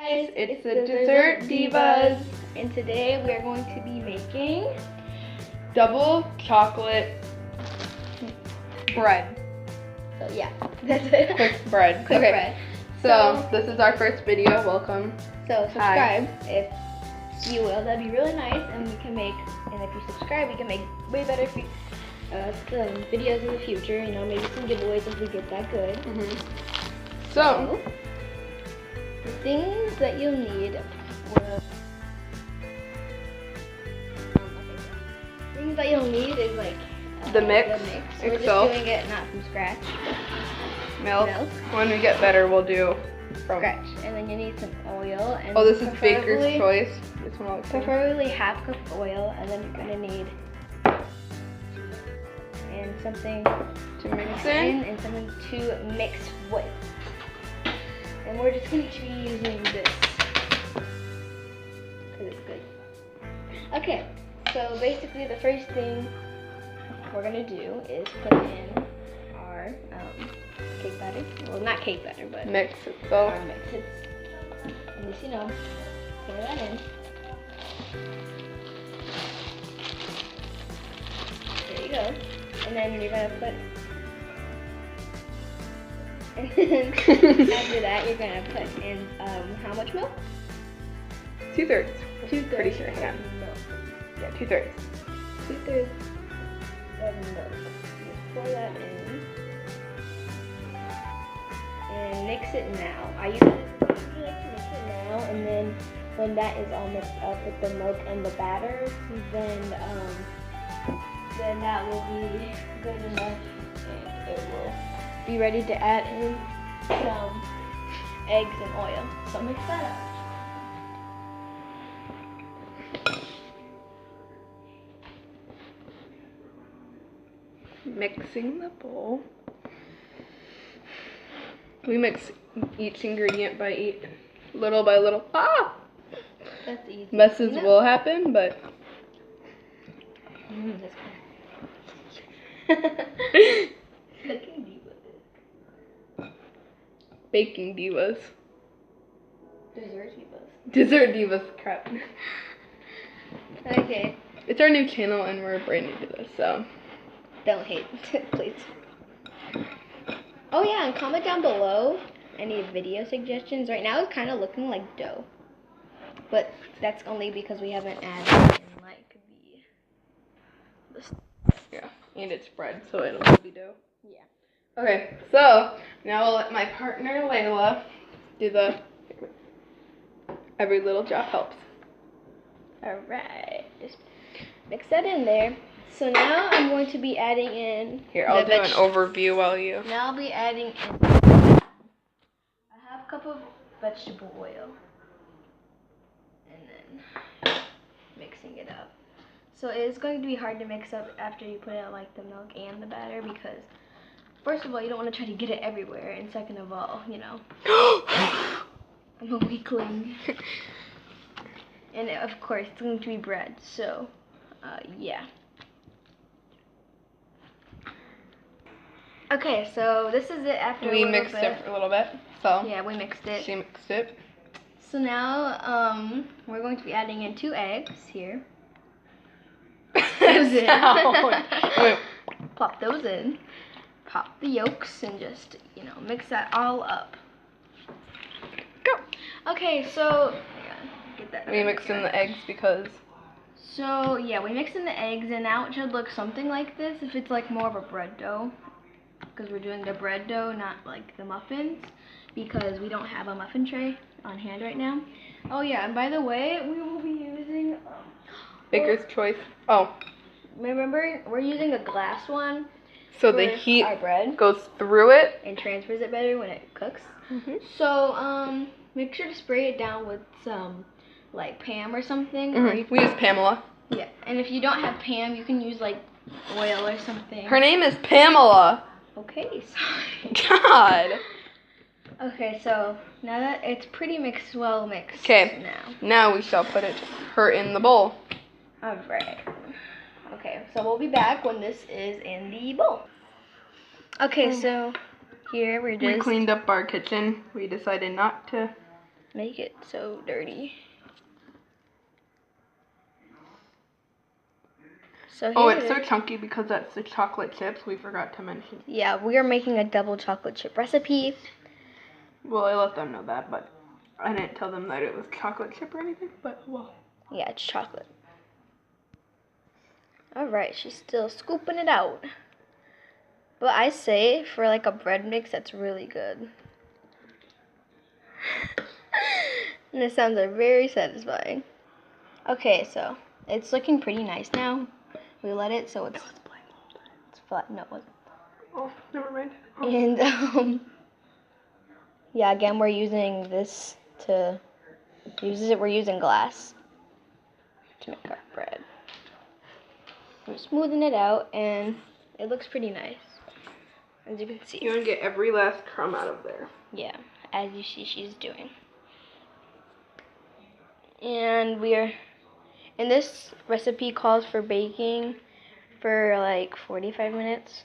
Guys, it's the Dessert Divas, and today we are going to be making double chocolate bread. So yeah, that's it. Quick bread. Quick okay. bread. So this is our first video. Welcome. So subscribe if you will. That'd be really nice, and we can make. And if you subscribe, we can make way better some videos in the future. You know, maybe some giveaways if we get that good. So the things that you'll need will. Things that you'll need is like the mix. We're just doing it not from scratch. Milk. When we get better, we'll do from scratch. And then you need some oil. And this is Baker's Choice. This one preferably half cup of oil, and then you're gonna need something to mix in and something to mix with. And we're just going to be using this because it's good. Okay, so basically the first thing we're going to do is put in our cake batter. Well, not cake batter, but mix it. So our mix. And just, pour that in. There you go. And then you're going to put and then after that, you're gonna put in how much milk? 2/3. 2/3. Pretty sure. Yeah. Milk. Yeah, 2/3. 2/3 of milk. Just pour that in and mix it now. I usually like to mix it now, and then when that is all mixed up with the milk and the batter, then that will be good enough, and it will be ready to add in some eggs and oil. So mix that up. Mixing the bowl. We mix each ingredient little by little. Ah! That's easy. Messes will happen, but that's good. Cooking divas. Baking divas. Dessert divas. Dessert divas, crap. Okay. It's our new channel and we're brand new to this, so. Don't hate, please. Oh yeah, and comment down below any video suggestions. Right now it's kind of looking like dough. But that's only because we haven't added in like the yeah, and it's bread, so it'll be dough. Yeah. Okay, so now I'll let my partner Layla do the every little drop helps. Alright, just mix that in there. So now I'm going to be adding in. Here, I'll do an overview while you. Now I'll be adding in a half cup of vegetable oil. And then mixing it up. So it's going to be hard to mix up after you put out like the milk and the batter because first of all, you don't want to try to get it everywhere, and second of all, I'm a weakling. And of course, it's going to be bread, so yeah. Okay, so this is it after we mixed it for a little bit. So yeah, we mixed it. She mixed it. So now we're going to be adding in 2 eggs here. Pop those in. Pop the yolks and just, mix that all up. Go. Okay, so get that. We mixed in the eggs because. So yeah, we mixed in the eggs, and now it should look something like this if it's like more of a bread dough, because we're doing the bread dough, not like the muffins, because we don't have a muffin tray on hand right now. Oh yeah, and by the way, we will be using Baker's Choice. Oh. Remember, we're using a glass one. So the heat our bread goes through it and transfers it better when it cooks. So make sure to spray it down with some like Pam or something. Or we use Pamela. Yeah, and if you don't have Pam, you can use like oil or something. Her name is Pamela. Okay, sorry. God. Okay, so now that it's pretty well mixed. Okay. Now we shall put her in the bowl. All right. Okay, so we'll be back when this is in the bowl. Okay, so here we cleaned up our kitchen. We decided not to make it so dirty. So Oh, here it's it so is. chunky because that's the chocolate chips we forgot to mention. Yeah, we are making a double chocolate chip recipe. Well, I let them know that, but I didn't tell them that it was chocolate chip or anything, but well. Yeah, it's chocolate. Alright, she's still scooping it out. But I say for like a bread mix, that's really good. And the sounds are very satisfying. Okay, so it's looking pretty nice now. We let it so it's flat. No, it wasn't. Oh, never mind. Oh. And yeah, again we're using this to we're using glass to make our bread. We're smoothing it out and it looks pretty nice. As you can see. You want to get every last crumb out of there. Yeah, as you see she's doing. And and this recipe calls for baking for like 45 minutes.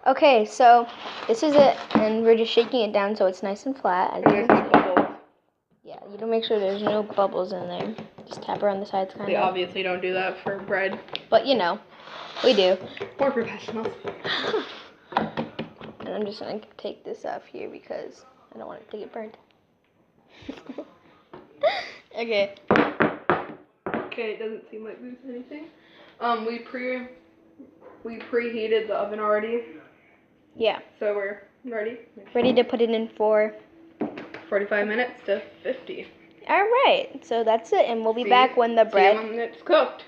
Okay, so this is it, and we're just shaking it down so it's nice and flat. As you can see. Yeah, you don't make sure there's no bubbles in there. Just tap around the sides, kind They of. obviously don't do that for bread. But you know, we do. We're professionals. And I'm just gonna take this off here because I don't want it to get burned. Okay. Okay, it doesn't seem like there's anything. We preheated the oven already, Yeah. so we're ready. Ready to put it in for. 45 minutes to 50. All right. So that's it, and we'll be See- back when the See bread. when it's cooked.